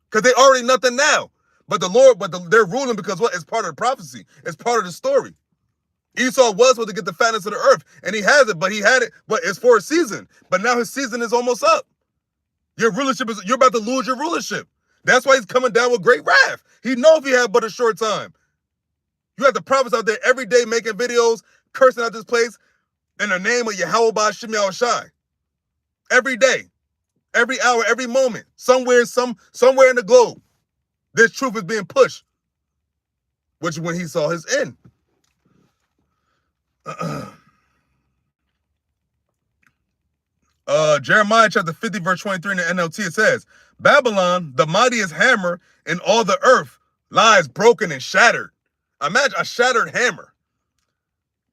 Because they already nothing now. But the Lord, they're ruling because what? It's part of the prophecy. It's part of the story. Esau was supposed to get the fatness of the earth, and he has it, but he had it, but it's for a season. But now his season is almost up. Your rulership you're about to lose your rulership. That's why he's coming down with great wrath. He knows he had but a short time. You have the prophets out there every day making videos, cursing out this place in the name of YAHAWASHI. Every day, every hour, every moment, somewhere in the globe, this truth is being pushed. Which is when he saw his end. Jeremiah chapter 50, verse 23 in the NLT, it says, Babylon, the mightiest hammer in all the earth, lies broken and shattered. Imagine a shattered hammer.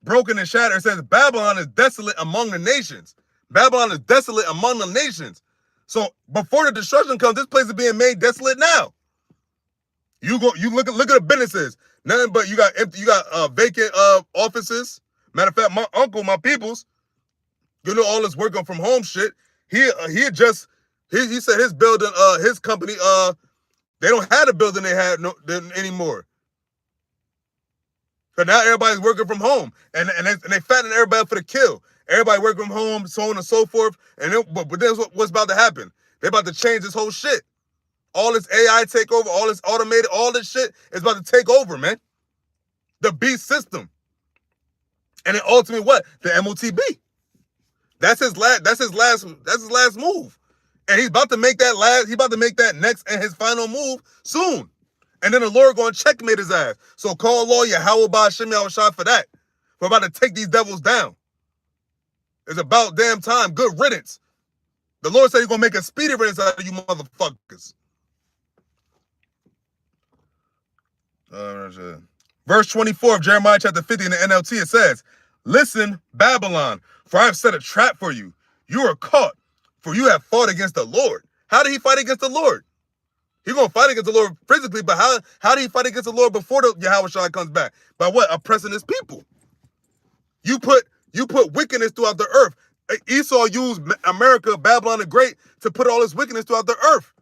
Broken and shattered. It says, Babylon is desolate among the nations. Babylon is desolate among the nations. So before the destruction comes, this place is being made desolate now. You look at the businesses. Nothing but you got empty, you got vacant offices. Matter of fact, my uncle, my peoples, you know, all this working from home shit. He said his building, his company, they don't have the building they had anymore. So now everybody's working from home, and they fatten everybody up for the kill. Everybody working from home, so on and so forth. And but then what's about to happen? They're about to change this whole shit. All this AI takeover, all this automated, all this shit is about to take over, man. The beast system. And then ultimately what? The MOTB. That's his last move. And he's about to make that next and his final move soon. And then the Lord going to checkmate his ass. So call law YAHAWASHI for that. We're about to take these devils down. It's about damn time. Good riddance. The Lord said he's going to make a speedy riddance out of you motherfuckers. Verse 24 of Jeremiah chapter 50 in the NLT, it says, Listen, Babylon, for I have set a trap for you. You are caught, for you have fought against the Lord. How did he fight against the Lord? He's going to fight against the Lord physically, but how did he fight against the Lord before the Yahawashi comes back? By what? Oppressing his people. You put wickedness throughout the earth. Esau used America, Babylon the Great, to put all this wickedness throughout the earth.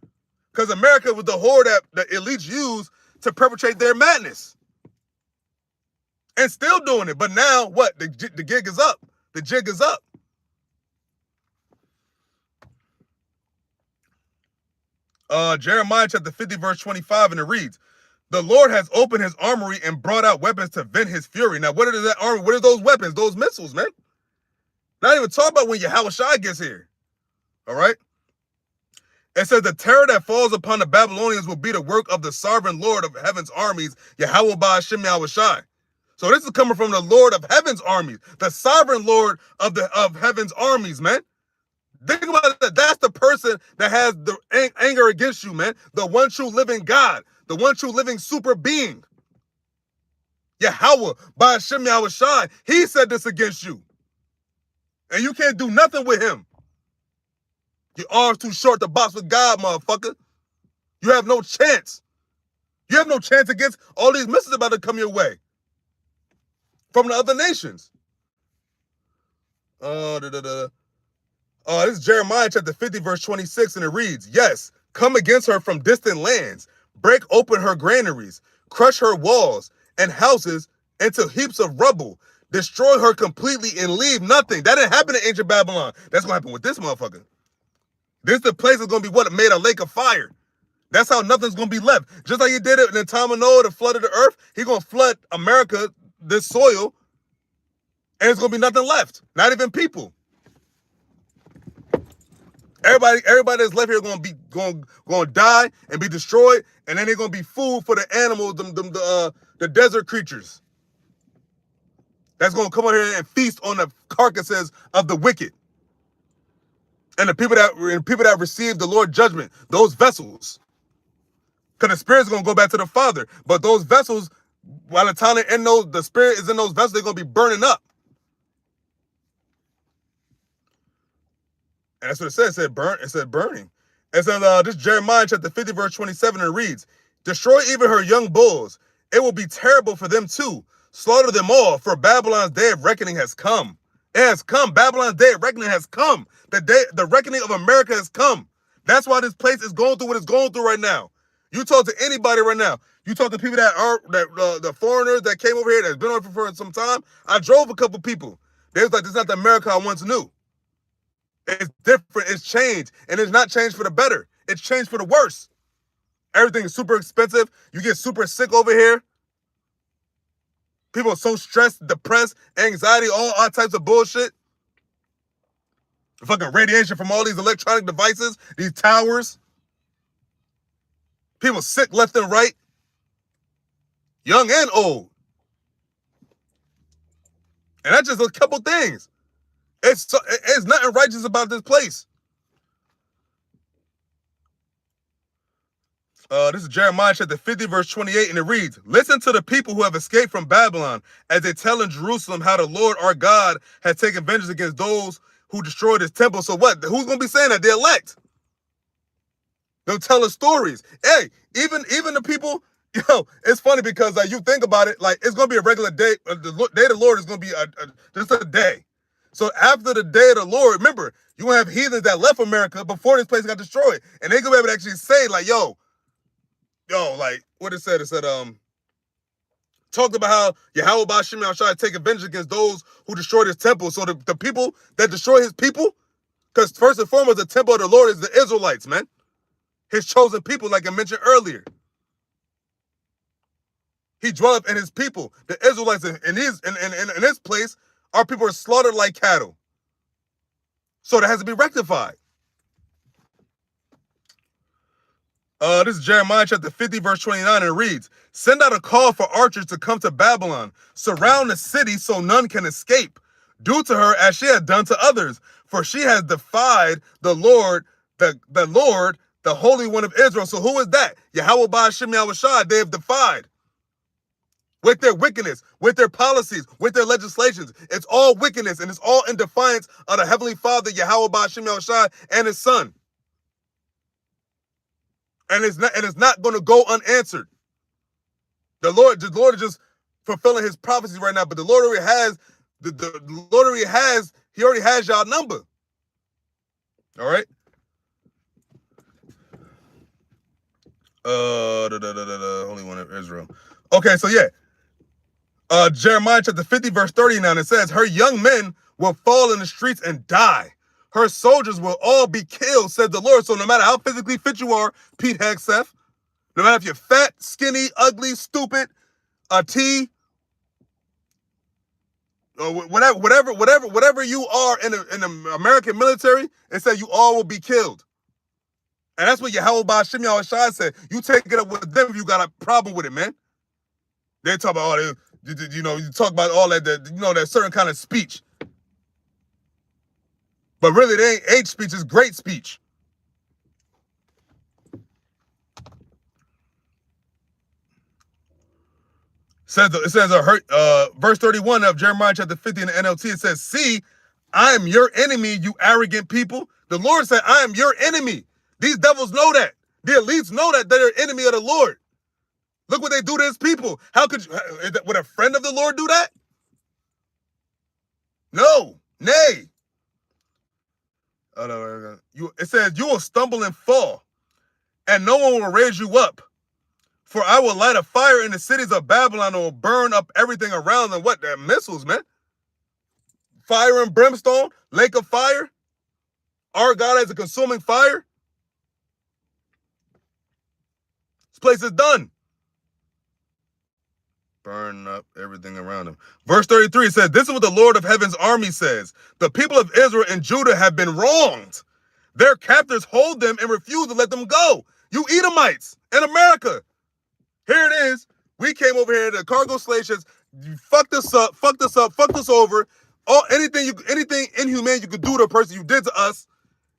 Because America was the whore that the elites used to perpetrate their madness. And still doing it. But now, what? The gig is up. The jig is up. Jeremiah chapter 50, verse 25, and it reads, The Lord has opened his armory and brought out weapons to vent his fury. Now, what are that armory? What are those weapons? Those missiles, man. Not even talk about when Yahawashi gets here. All right? It says, the terror that falls upon the Babylonians will be the work of the sovereign Lord of heaven's armies, BAHASHAM YAHAWASHI. So this is coming from the Lord of heaven's armies, the sovereign Lord of heaven's armies, man. Think about that. That's the person that has the anger against you, man. The one true living God, the one true living super being. Yahweh, BAHASHAM YAHAWASHI, he said this against you. And you can't do nothing with him. Your arms too short to box with God, motherfucker. You have no chance. You have no chance against all these missiles about to come your way from the other nations. This is Jeremiah chapter 50, verse 26, and it reads, Yes, come against her from distant lands, break open her granaries, crush her walls and houses into heaps of rubble, destroy her completely and leave nothing. That didn't happen in ancient Babylon. That's going to happen with this motherfucker. This the place that's going to be what made a lake of fire. That's how nothing's going to be left. Just like he did it in the time of Noah, the flood of the earth, he's going to flood America this soil, and it's gonna be nothing left. Not even people. Everybody that's left here going to die and be destroyed, and then they're gonna be food for the animals, the desert creatures. That's gonna come out here and feast on the carcasses of the wicked. And the people that receive the Lord's judgment, those vessels. Because the spirit's gonna go back to the Father. But those vessels, by the time the spirit is in those vessels, they're gonna be burning up. And that's what it said. It said burning. It says this Jeremiah chapter 50, verse 27, and it reads, destroy even her young bulls. It will be terrible for them too. Slaughter them all, for Babylon's day of reckoning has come. It has come. Babylon's day of reckoning has come. The reckoning of America has come. That's why this place is going through what it's going through right now. You talk to anybody right now. You talk to people the foreigners that came over here that's been over for some time. I drove a couple people. They was like, this is not the America I once knew. It's different. It's changed. And it's not changed for the better. It's changed for the worse. Everything is super expensive. You get super sick over here. People are so stressed, depressed, anxiety, all types of bullshit. The fucking radiation from all these electronic devices, these towers. People sick left and right. Young and old. And that's just a couple things. It's nothing righteous about this place. This is Jeremiah chapter 50, verse 28, and it reads, listen to the people who have escaped from Babylon as they tell in Jerusalem how the Lord our God has taken vengeance against those who destroyed his temple. So what? Who's going to be saying that? The elect. They'll tell us stories. Hey, even the people, it's funny because you think about it, like it's going to be a regular day. The day of the Lord is going to be just a day. So after the day of the Lord, remember, you're going to have heathens that left America before this place got destroyed. And they're going to be able to actually say like, yo, like what it said. It said, talked about how YAHAWASHI tried to take vengeance against those who destroyed his temple. So the people that destroy his people, because first and foremost, the temple of the Lord is the Israelites, man. His chosen people, like I mentioned earlier. He dwelleth in his people, the Israelites. In this place, our people are slaughtered like cattle. So that has to be rectified. This is Jeremiah chapter 50, verse 29, and it reads, send out a call for archers to come to Babylon. Surround the city so none can escape. Do to her as she has done to others, for she has defied the Lord, the Holy One of Israel. So who is that? YAHAWASHI, they have defied. With their wickedness, with their policies, with their legislations. It's all wickedness, and it's all in defiance of the Heavenly Father, YAHAWASHI, and his Son. And it's not going to go unanswered. The Lord is just fulfilling his prophecies right now, but the Lord already has he already has y'all number. All right. Holy One of Israel. Okay, so yeah. Jeremiah chapter 50, verse 39, it says, her young men will fall in the streets and die. Her soldiers will all be killed, said the Lord. So no matter how physically fit you are, Pete Hegseth, no matter if you're fat, skinny, ugly, stupid, T, or whatever you are in the American military, it said you all will be killed. And that's what YAHAWASHI said. You take it up with them if you got a problem with it, man. They talk about all this. You talk about all that certain kind of speech. But really, they ain't hate speech, it's great speech. It says verse 31 of Jeremiah chapter 50 in the NLT, it says, see, I am your enemy, you arrogant people. The Lord said, I am your enemy. These devils know that. The elites know that they're enemy of the Lord. Look what they do to his people. How could you, would a friend of the Lord do that? No, nay. It says, you will stumble and fall, and no one will raise you up. For I will light a fire in the cities of Babylon and will burn up everything around them. What? They're missiles, man. Fire and brimstone, lake of fire. Our God has a consuming fire. This place is done. burn up everything around them. Verse 33 says, this is what the Lord of Heaven's army says. The people of Israel and Judah have been wronged. Their captors hold them and refuse to let them go. You Edomites in America. Here it is. We came over here to cargo slave ships. You fucked us up, fucked us over. Anything inhumane you could do to a person you did to us,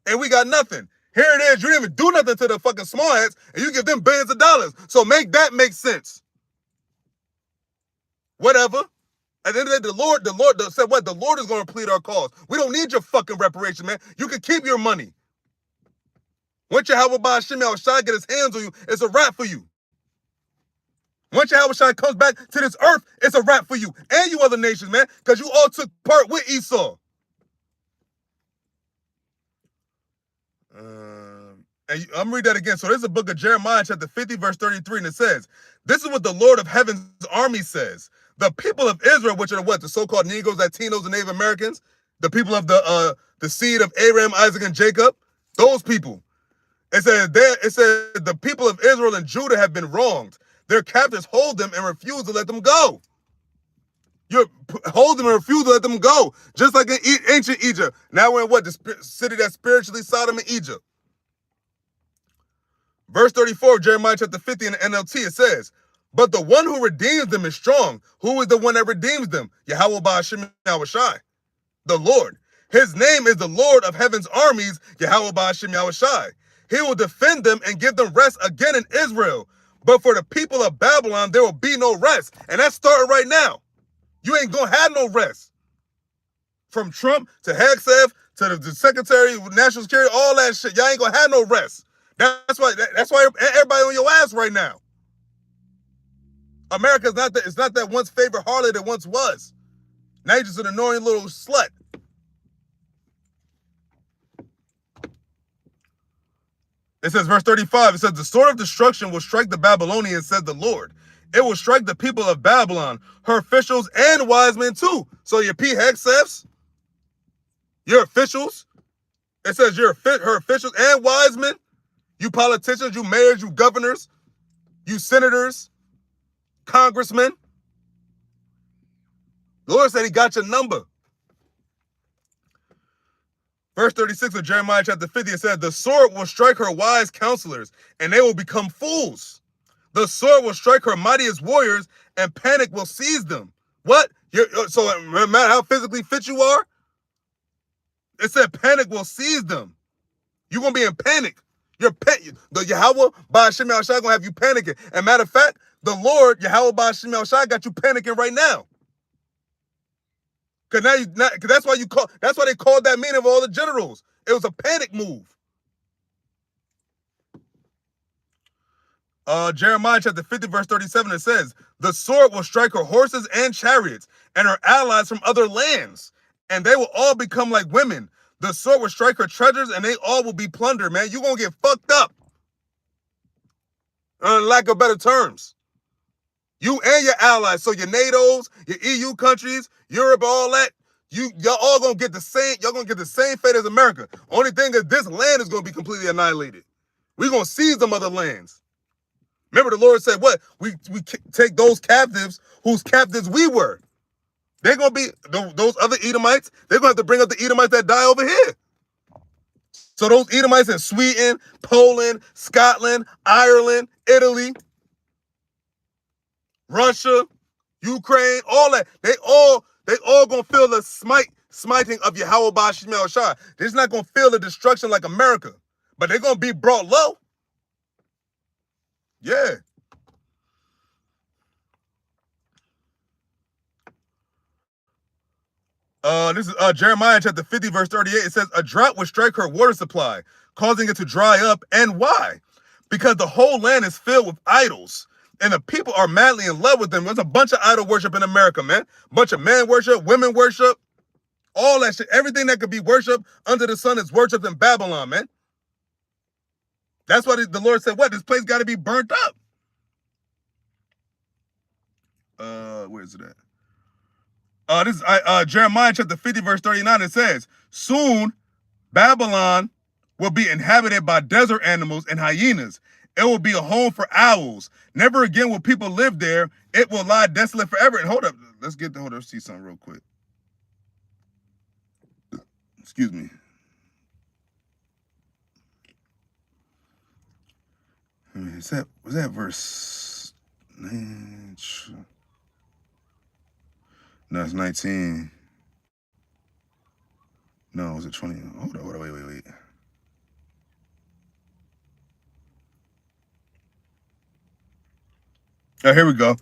and we got nothing. Here it is. You didn't even do nothing to the fucking small heads, and you give them billions of dollars. So make that make sense. Whatever. At the end of the day, the Lord said what? The Lord is going to plead our cause. We don't need your fucking reparation, man. You can keep your money. Once YAHAWASHI get his hands on you, it's a wrap for you. Once YAHAWASHI comes back to this earth, it's a wrap for you and you other nations, man, because you all took part with Esau. And I'm going to read that again. So this is the book of Jeremiah, chapter 50, verse 33, and it says, this is what the Lord of Heaven's army says. The people of Israel, which are what? The so-called Negroes, Latinos, and Native Americans, the people of the seed of Abraham, Isaac, and Jacob, those people. It said the people of Israel and Judah have been wronged. Their captors hold them and refuse to let them go. You hold them and refuse to let them go. Just like in ancient Egypt. Now we're in what? The city that's spiritually Sodom and Egypt. Verse 34, Jeremiah chapter 50 in the NLT, it says, but the one who redeems them is strong. Who is the one that redeems them? Yahawah BAHASHAM YAHAWASHI, the Lord. His name is the Lord of Heaven's armies, Yahawah BAHASHAM YAHAWASHI. He will defend them and give them rest again in Israel. But for the people of Babylon, there will be no rest. And that's starting right now. You ain't going to have no rest. From Trump to Hegseth to the Secretary of National Security, all that shit. Y'all ain't going to have no rest. That's why everybody on your ass right now. America's it's not that once favorite harlot that once was. Now you're just an annoying little slut. It says, verse 35, it says, the sword of destruction will strike the Babylonians, said the Lord. It will strike the people of Babylon, her officials and wise men too. So your P. Hegseths, your officials, it says her officials and wise men, you politicians, you mayors, you governors, you senators, congressmen. The Lord said he got your number. Verse 36 of Jeremiah chapter 50, it said, the sword will strike her wise counselors, and they will become fools. The sword will strike her mightiest warriors, and panic will seize them. What? So no matter how physically fit you are, it said panic will seize them. You're going to be in panic. The Yahawah BAHASHAM YAHAWASHI going to have you panicking. And matter of fact, the Lord, Yahawah BAHASHAM YAHAWASHI, got you panicking right now. Cause that's why they called that meeting of all the generals. It was a panic move. Jeremiah chapter 50, verse 37, it says, the sword will strike her horses and chariots and her allies from other lands, and they will all become like women. The sword will strike her treasures and they all will be plundered, man. You're going to get fucked up. Lack of better terms. You and your allies, so your NATOs, your EU countries, Europe, all that, y'all all gonna get the same, y'all gonna get the same fate as America. Only thing is this land is gonna be completely annihilated. We're gonna seize them other lands. Remember the Lord said what? We take those captives whose captives we were. They're gonna be, those other Edomites, they're gonna have to bring up the Edomites that die over here. So those Edomites in Sweden, Poland, Scotland, Ireland, Italy, Russia, Ukraine, all that, they all gonna feel the smiting of Yahawah BAHASHAM YAHAWASHI. They're just not gonna feel the destruction like America, but they're gonna be brought low. Yeah. This is Jeremiah chapter 50, verse 38. It says, a drought will strike her water supply, causing it to dry up. And why? Because the whole land is filled with idols. And the people are madly in love with them. There's a bunch of idol worship in America, man. A bunch of man worship, women worship, all that shit. Everything that could be worshiped under the sun is worshipped in Babylon, man. That's why the Lord said, what? This place got to be burnt up. Where is it at? This is Jeremiah chapter 50, verse 39. It says, soon Babylon will be inhabited by desert animals and hyenas, It will be a home for owls. Never again will people live there. It will lie desolate forever. And hold up, let's see something real quick. Excuse me. Was that verse 9? No, it's 19. No, was it 20? Hold on, wait. Oh, here we go.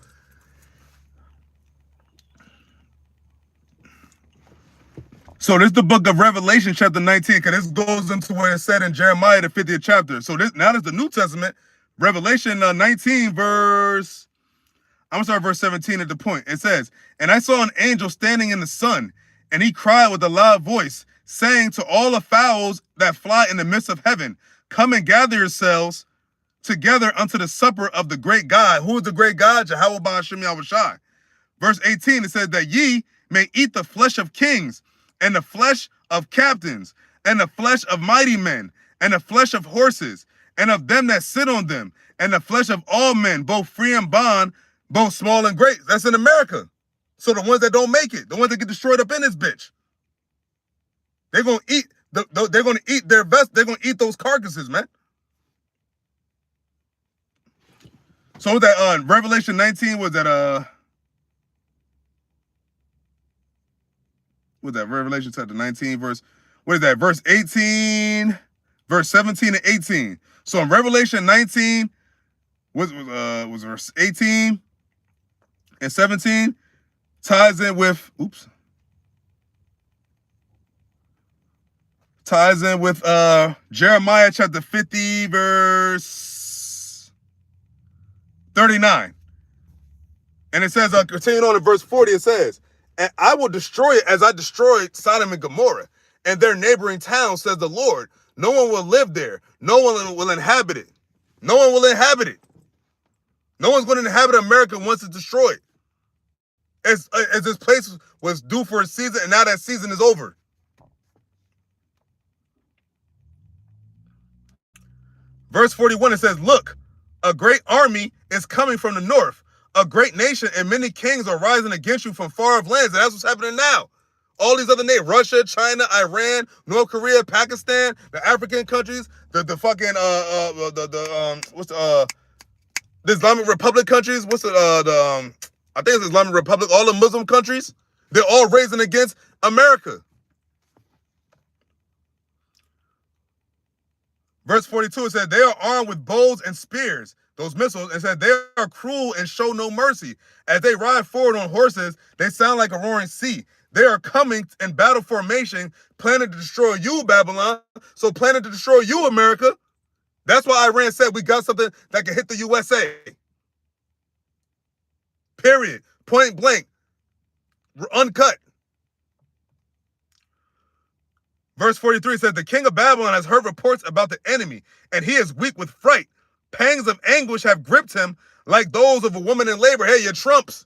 So this is the book of Revelation, chapter 19, because this goes into what it said in Jeremiah, the 50th chapter. So this is the New Testament, Revelation 19, verse 17 at the point. It says, and I saw an angel standing in the sun, and he cried with a loud voice, saying to all the fowls that fly in the midst of heaven, come and gather yourselves together unto the supper of the great God. Who is the great God? YAHAWAH, BAHASHAM, YAHAWASHI. Verse 18, it says that ye may eat the flesh of kings, and the flesh of captains, and the flesh of mighty men, and the flesh of horses, and of them that sit on them, and the flesh of all men, both free and bond, both small and great. That's in America. So the ones that don't make it, the ones that get destroyed up in this bitch, they're gonna eat. They're gonna eat their best. They're gonna eat those carcasses, man. So that Revelation 19 was that Revelation chapter 19 verse, what is that, verse 18, verse 17 and 18. So in Revelation 19 was verse 18 and 17 ties in with Jeremiah chapter 50 verse 39. And it says, continuing on in verse 40, it says, and I will destroy it as I destroyed Sodom and Gomorrah and their neighboring towns, says the Lord. No one will live there. No one will inhabit it. No one will inhabit it. No one's going to inhabit America once it's destroyed. As this place was due for a season, and now that season is over. Verse 41, it says, look, a great army is coming from the north. A great nation and many kings are rising against you from far off lands. And that's what's happening now. All these other nations, Russia, China, Iran, North Korea, Pakistan, the African countries, the Islamic Republic countries, I think it's Islamic Republic, all the Muslim countries, they're all raising against America. Verse 42, it said, they are armed with bows and spears, those missiles, and said, they are cruel and show no mercy. As they ride forward on horses, they sound like a roaring sea. They are coming in battle formation, planning to destroy you, Babylon. So planning to destroy you, America. That's why Iran said we got something that can hit the USA. Period. Point blank. Uncut. Verse 43 says, the king of Babylon has heard reports about the enemy, and he is weak with fright. Pangs of anguish have gripped him like those of a woman in labor. Hey, your Trumps,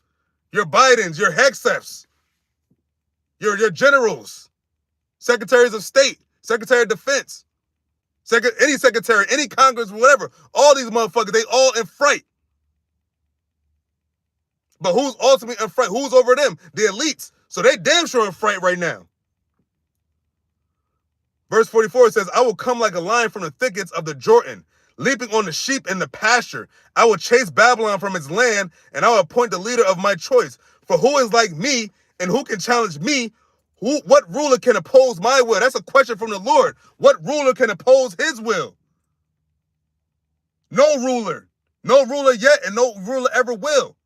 your Bidens, your Hexefs, your generals, secretaries of state, secretary of defense, any secretary, any Congress, whatever. All these motherfuckers, they all in fright. But who's ultimately in fright? Who's over them? The elites. So they damn sure in fright right now. Verse 44 says, I will come like a lion from the thickets of the Jordan, leaping on the sheep in the pasture. I will chase Babylon from its land, and I will appoint the leader of my choice. For who is like me, and who can challenge me? What ruler can oppose my will? That's a question from the Lord. What ruler can oppose his will? No ruler. No ruler yet, and no ruler ever will.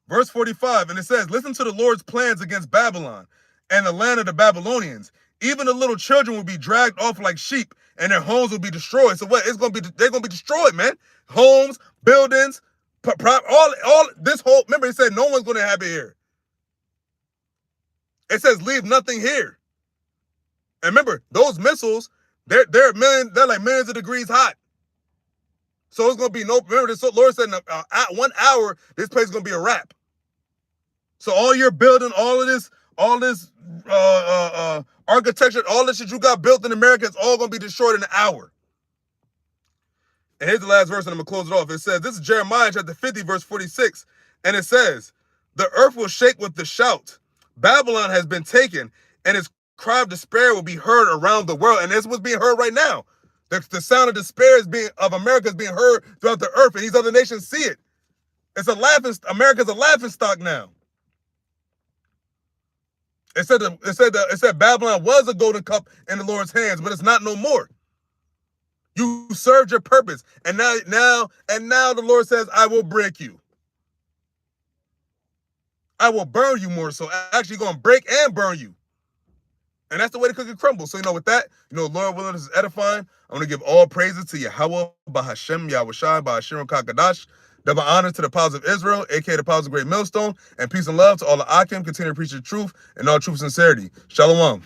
Verse 45, and it says, listen to the Lord's plans against Babylon and the land of the Babylonians. Even the little children will be dragged off like sheep, and their homes will be destroyed. So what? They're gonna be destroyed, man. Homes, buildings, all this whole. Remember, it said no one's gonna have it here. It says leave nothing here. And remember, those missiles, they're like millions of degrees hot. So it's gonna be no. Remember, the Lord said, at 1 hour, this place is gonna be a wrap. So all you're building, all this architecture, all this shit you got built in America is all going to be destroyed in an hour. And here's the last verse, and I'm going to close it off. It says, this is Jeremiah chapter 50, verse 46. And it says, the earth will shake with the shout. Babylon has been taken, and its cry of despair will be heard around the world. And this is what's being heard right now. The sound of despair of America is being heard throughout the earth, and these other nations see it. America's a laughing stock now. It said Babylon was a golden cup in the Lord's hands, but it's not no more. You served your purpose, and now the Lord says, I will break you. I will burn you more so. Actually going to break and burn you. And that's the way the cookie crumbles. So, with that, Lord willing, this is edifying. I want to give all praises to Yahawah, BAHASHAM, YAHAWASHI, BAHASHIRAM KAKADASH. Double honor to the powers of Israel, aka the powers of Great Millstone, and peace and love to all the Akim. Continue to preach the truth and all truth and sincerity. Shalom.